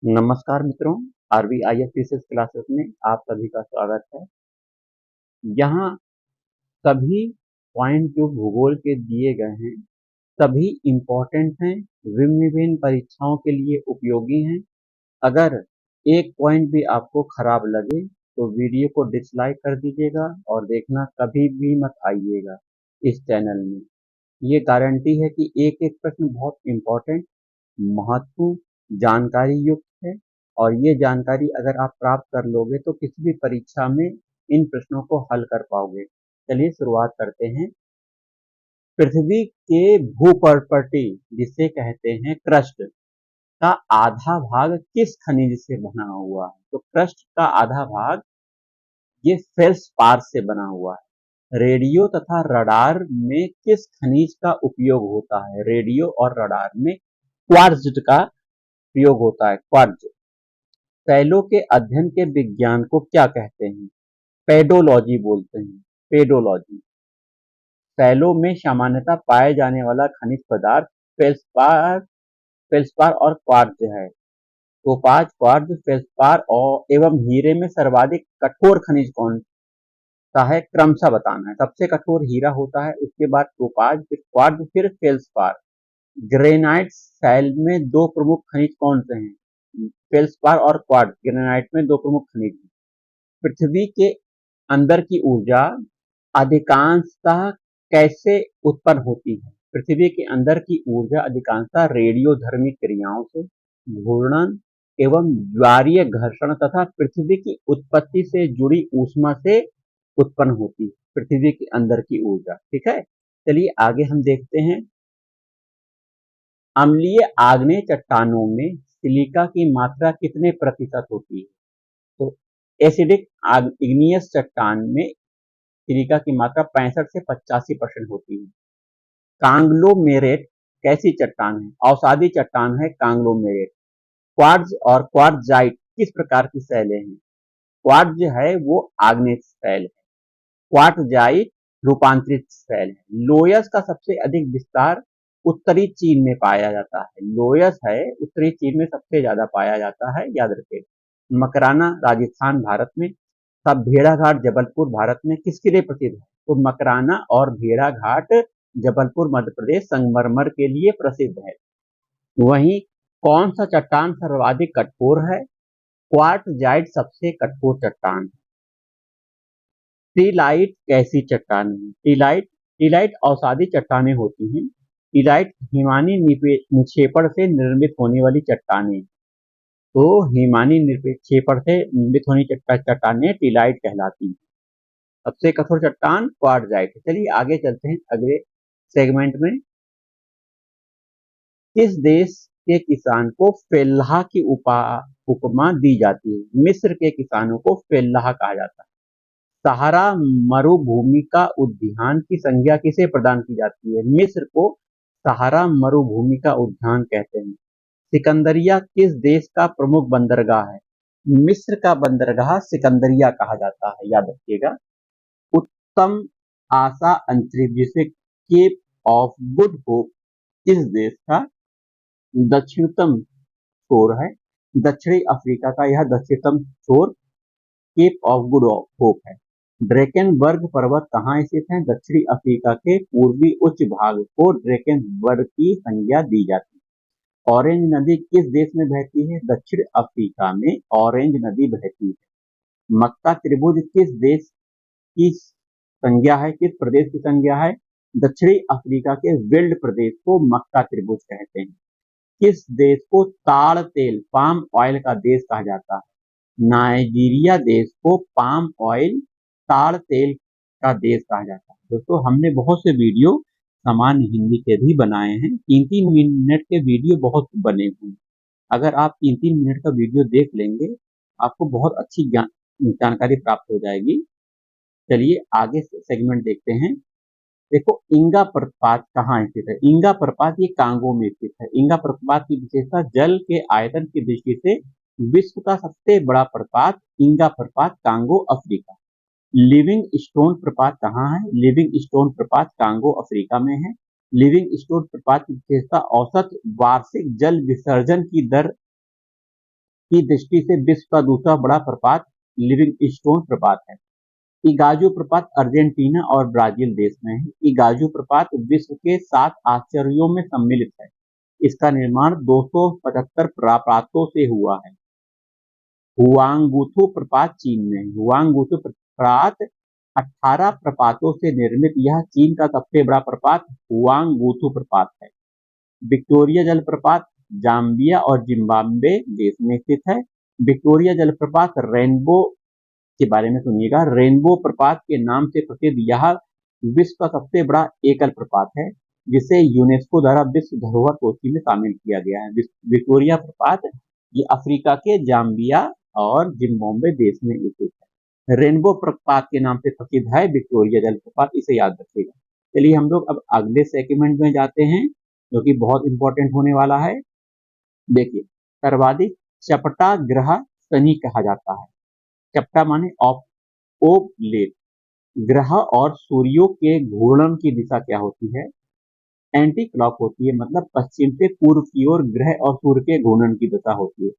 नमस्कार मित्रों, RVIFPCS classes में आप सभी का स्वागत है। यहाँ सभी पॉइंट जो भूगोल के दिए गए हैं, सभी इम्पोर्टेंट हैं, विभिन्न परीक्षाओं के लिए उपयोगी हैं। अगर एक पॉइंट भी आपको खराब लगे तो वीडियो को डिसलाइक कर दीजिएगा और देखना कभी भी मत आइएगा इस चैनल में। ये गारंटी है कि एक-एक प्रश्न बहुत इम्पोर्टेंट, महत्वपूर्ण, जानकारी युक्त है और ये जानकारी अगर आप प्राप्त कर लोगे तो किसी भी परीक्षा में इन प्रश्नों को हल कर पाओगे। चलिए शुरुआत करते हैं। पृथ्वी के भूपर्पटी जिसे कहते हैं क्रस्ट का आधा भाग किस खनिज से बना हुआ है? तो क्रस्ट का आधा भाग ये फेल्सपार से बना हुआ है। रेडियो तथा रडार में किस खनिज का उपयोग होता है? रेडियो और रडार में क्वार्ट्ज का प्रयोग होता है। क्वार्ट्ज। शैलों के अध्ययन के विज्ञान को क्या कहते हैं? पेडोलॉजी बोलते हैं। पेडोलॉजी। शैलों में सामान्यतः पाए जाने वाला खनिज पदार्थ फेल्सपार फेल्सपार और क्वार्ट्ज है। टोपाज, क्वार्ट्ज, फेल्सपार और एवं हीरे में सर्वाधिक कठोर खनिज कौन सा है? क्रमशः बताना है। सबसे कठोर हीरा होता है, उसके बाद टोपाज, फिर क्वार्ट्ज, फिर फेल्सपार। ग्रेनाइट शैल में दो प्रमुख खनिज कौन से हैं? फेल्सपार और क्वार्ट्ज। ग्रेनाइट में दो प्रमुख खनिज हैं। पृथ्वी के अंदर की ऊर्जा अधिकांशतः कैसे उत्पन्न होती है? पृथ्वी के अंदर की ऊर्जा अधिकांशतः रेडियोधर्मी क्रियाओं से, घूर्णन एवं ज्वारीय घर्षण तथा पृथ्वी की उत्पत्ति से जुड़ी ऊष्मा से उत्पन्न होती है। पृथ्वी के अंदर की ऊर्जा। ठीक है, चलिए आगे हम देखते हैं। अम्लीय आग्नेय चट्टानों में सिलिका की मात्रा कितने प्रतिशत होती है? तो एसिडिक इग्नियस चट्टान में सिलिका की मात्रा 65 से 85% होती है। कांग्लोमेरेट कैसी चट्टान है? अवसादी चट्टान है कांग्लोमेरेट। क्वार्ट्ज और क्वार्ट्जाइट किस प्रकार की शैलें हैं? क्वार्ट्ज है वो आग्नेय शैल है, क्वार्ट्जाइट रूपांतरित शैल है। लोयस का सबसे अधिक विस्तार उत्तरी चीन में पाया जाता है। लोयस है उत्तरी चीन में सबसे ज्यादा पाया जाता है, याद रखें। मकराना राजस्थान भारत में। तब भेड़ाघाट जबलपुर भारत में किसके लिए प्रसिद्ध है? तो मकराना और भेड़ाघाट जबलपुर मध्य प्रदेश संगमरमर के लिए प्रसिद्ध है। वहीं कौन सा चट्टान सर्वाधिक कठोर है? क्वार्ट्जाइट सबसे कठोर चट्टान है। टीलाइट कैसी चट्टान है? टीलाइट अवसादी चट्टानें होती हैं। टीलाइट हिमानी निक्षेपण से निर्मित होने वाली चट्टानें, तो हिमानी निक्षेपण से निर्मित होने चट्टानें टीलाइट कहलाती हैं। सबसे कठोर चट्टान क्वार्ट्जाइट। चलिए आगे चलते हैं अगले सेगमेंट में। किस देश के किसान को फेल्लाह की उपमा दी जाती है? मिस्र के किसानों को फेल्लाह कहा जाता है। सहारा मरुभूमि का उद्यान की संज्ञा किसे प्रदान की जाती है? मिस्र को सहारा मरुभूमि का उद्यान कहते हैं। सिकंदरिया किस देश का प्रमुख बंदरगाह है? मिस्र का बंदरगाह सिकंदरिया कहा जाता है, याद रखिएगा। उत्तम आशा अंतरिक्ष जिसे केप ऑफ गुड होप किस देश का दक्षिणतम छोर है? दक्षिणी अफ्रीका का यह दक्षिणतम छोर केप ऑफ गुड होप है। ड्रेकेनबर्ग पर्वत कहाँ स्थित है? दक्षिणी अफ्रीका के पूर्वी उच्च भाग को ड्रेकेनबर्ग की संज्ञा दी जाती है। ऑरेंज नदी किस देश में बहती है? दक्षिण अफ्रीका में ऑरेंज नदी बहती है। मक्का त्रिभुज किस देश की संज्ञा है? किस प्रदेश की संज्ञा है? दक्षिणी अफ्रीका के विल्ड प्रदेश को मक्का त्रिभुज कहते हैं। किस देश को ताड़ तेल पाम ऑयल का देश कहा जाता है? नाइजीरिया देश को पाम ऑयल ताड़ तेल का देश कहा जाता है। दोस्तों हमने बहुत से वीडियो सामान्य हिंदी के भी बनाए हैं। 3-3 मिनट के वीडियो बहुत बने हुए हैं। अगर आप 3-3 मिनट का वीडियो देख लेंगे आपको बहुत अच्छी जानकारी प्राप्त हो जाएगी। चलिए आगे सेगमेंट देखते हैं। देखो इंगा प्रपात कहाँ स्थित है? इंगा प्रपात ये कांगो में स्थित है। इंगा प्रपात की विशेषता जल के आयतन की दृष्टि से विश्व का सबसे बड़ा प्रपात इंगा प्रपात कांगो अफ्रीका। लिविंग स्टोन प्रपात कहाँ है? लिविंग स्टोन प्रपात कांगो अफ्रीका में है। लिविंग स्टोन प्रपात की विशेषता औसत वार्षिक जल विसर्जन की दर की दृष्टि से विश्व का दूसरा बड़ा प्रपात लिविंगस्टोन प्रपात है। इगाजू प्रपात अर्जेंटीना और ब्राजील देश में है। इगाजू प्रपात विश्व के 7 आश्चर्यों में सम्मिलित है। इसका निर्माण 275 प्रपातों से हुआ है। हुआंगबुथु प्रपात चीन में है। हुआंगबुथु प्रपात 18 प्रपातों से निर्मित यह चीन का सबसे बड़ा प्रपात हुआंगबुथु प्रपात है। विक्टोरिया जलप्रपात जाम्बिया और जिम्बाब्वे देश में स्थित है। विक्टोरिया जलप्रपात रेनबो के बारे में सुनिएगा। रेनबो प्रपात के नाम से प्रसिद्ध यह विश्व का सबसे बड़ा एकल प्रपात है, जिसे यूनेस्को द्वारा विश्व धरोहर सूची में शामिल किया गया है। विक्टोरिया प्रपात ये अफ्रीका के जाम्बिया और जिम्बाब्वे देश में स्थित है। रेनबो प्रपात के नाम से प्रसिद्ध है विक्टोरिया जलप्रपात, इसे याद रखिएगा। चलिए हम लोग अब अगले सेगमेंट में जाते हैं, जो कि बहुत इंपॉर्टेंट होने वाला है। देखिए, सर्वाधिक चपटा ग्रह शनि कहा जाता है। चपटा माने ओब्लेट। ग्रह और सूर्यों के घूर्णन की दिशा क्या होती है? एंटी क्लॉक होती है, मतलब पश्चिम से पूर्व की ओर ग्रह और सूर्य के घूर्णन की दिशा होती है।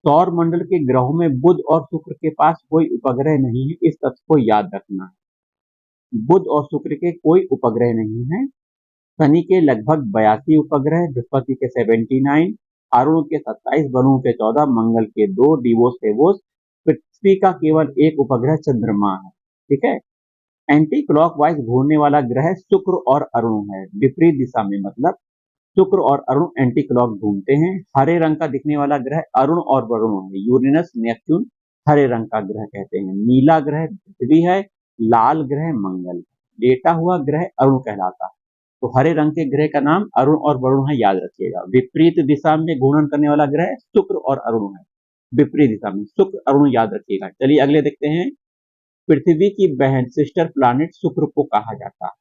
सौर मंडल के ग्रहों में बुध और शुक्र के पास कोई उपग्रह नहीं है, इस तथ्य को याद रखना है। बुध और शुक्र के कोई उपग्रह नहीं है। शनि के लगभग 82 उपग्रह, बृहस्पति के 79, अरुण के 27, वरुण के 14, मंगल के 2, डिवोस एवोस। पृथ्वी का केवल एक उपग्रह चंद्रमा है। ठीक है। एंटी क्लॉकवाइज घूमने वाला ग्रह शुक्र और अरुण है, विपरीत दिशा में, मतलब शुक्र और अरुण एंटी क्लॉक घूमते हैं। हरे रंग का दिखने वाला ग्रह अरुण और वरुण है। यूरेनस नेपच्यून हरे रंग का ग्रह कहते हैं। नीला ग्रह पृथ्वी है, लाल ग्रह मंगल। लेटा हुआ ग्रह अरुण कहलाता है। तो हरे रंग के ग्रह का नाम अरुण और वरुण है, याद रखिएगा। विपरीत दिशा में घूर्णन करने वाला ग्रह शुक्र और अरुण है, विपरीत दिशा में शुक्र अरुण, याद रखिएगा। चलिए अगले देखते हैं। पृथ्वी की बहन सिस्टर प्लैनेट शुक्र को कहा जाता है।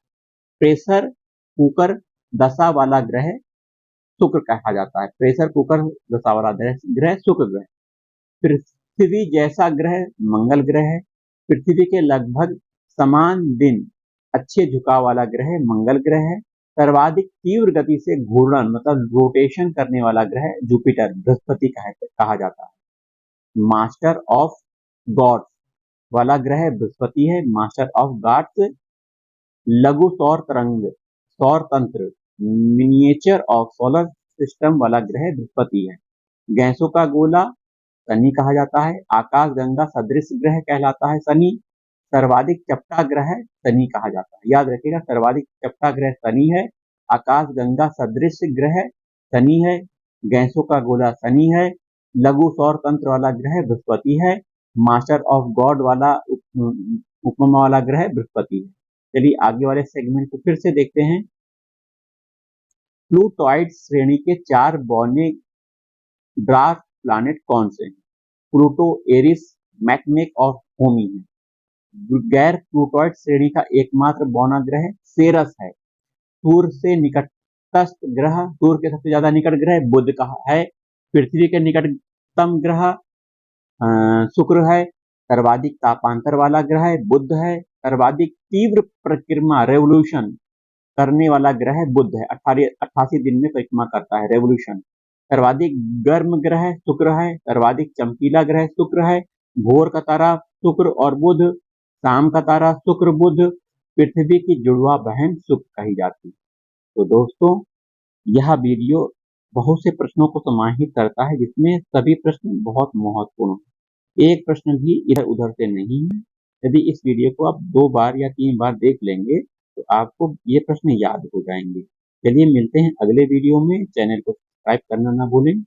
प्रेशर कुकर दशा वाला ग्रह शुक्र कहा जाता है। प्रेशर कुकर दशा वाला ग्रह शुक्र ग्रह। पृथ्वी जैसा ग्रह मंगल ग्रह है। पृथ्वी के लगभग समान दिन अच्छे झुकाव वाला ग्रह मंगल ग्रह है। सर्वाधिक तीव्र गति से घूर्णन मतलब रोटेशन करने वाला ग्रह जुपिटर बृहस्पति कहा जाता है। मास्टर ऑफ गॉड्स वाला ग्रह बृहस्पति है। मास्टर ऑफ गॉड्स लघु सौर तंत्र मिनिएचर ऑफ सोलर सिस्टम वाला ग्रह बृहस्पति है। गैसों का गोला शनि कहा जाता है। आकाश गंगा सदृश ग्रह कहलाता है शनि। सर्वाधिक चपटा ग्रह शनि कहा जाता है, याद रखिएगा। सर्वाधिक चपटा ग्रह शनि है। आकाश गंगा सदृश ग्रह शनि है। गैसों का गोला शनि है। लघु सौर तंत्र वाला ग्रह बृहस्पति है। मास्टर ऑफ गॉड वाला उपमा वाला ग्रह बृहस्पति है। चलिए आगे वाले सेगमेंट को फिर से देखते हैं। प्लूटॉइड श्रेणी के 4 बौने ड्वार्फ प्लैनेट कौन से हैं? प्लूटो, एरिस, मैकमेक और होमी है। गैर प्लूटॉइड श्रेणी का एकमात्र बौना ग्रह सेरस है। सूर्य से निकटस्थ ग्रह, सूर्य के सबसे ज्यादा निकट ग्रह बुध का है। पृथ्वी के निकटतम ग्रह शुक्र है। सर्वाधिक तापांतर वाला ग्रह बुध है। सर्वाधिक तीव्र परिक्रमा रेवोल्यूशन करने वाला ग्रह बुध है। 88 दिन में परिक्रमा करता है, रेवोल्यूशन। सर्वाधिक गर्म ग्रह शुक्र है। सर्वाधिक चमकीला ग्रह शुक्र है। भोर का तारा शुक्र और बुध, शाम का तारा शुक्र बुध। पृथ्वी की जुड़वा बहन शुक्र कही जाती है। तो दोस्तों, यह वीडियो बहुत से प्रश्नों को समाहित करता है, जिसमें सभी प्रश्न बहुत महत्वपूर्ण हैं। एक प्रश्न भी इधर उधर से नहीं है। यदि इस वीडियो को आप 2 बार या 3 बार देख लेंगे तो आपको ये प्रश्न याद हो जाएंगे। चलिए मिलते हैं अगले वीडियो में। चैनल को सब्सक्राइब करना ना भूलें।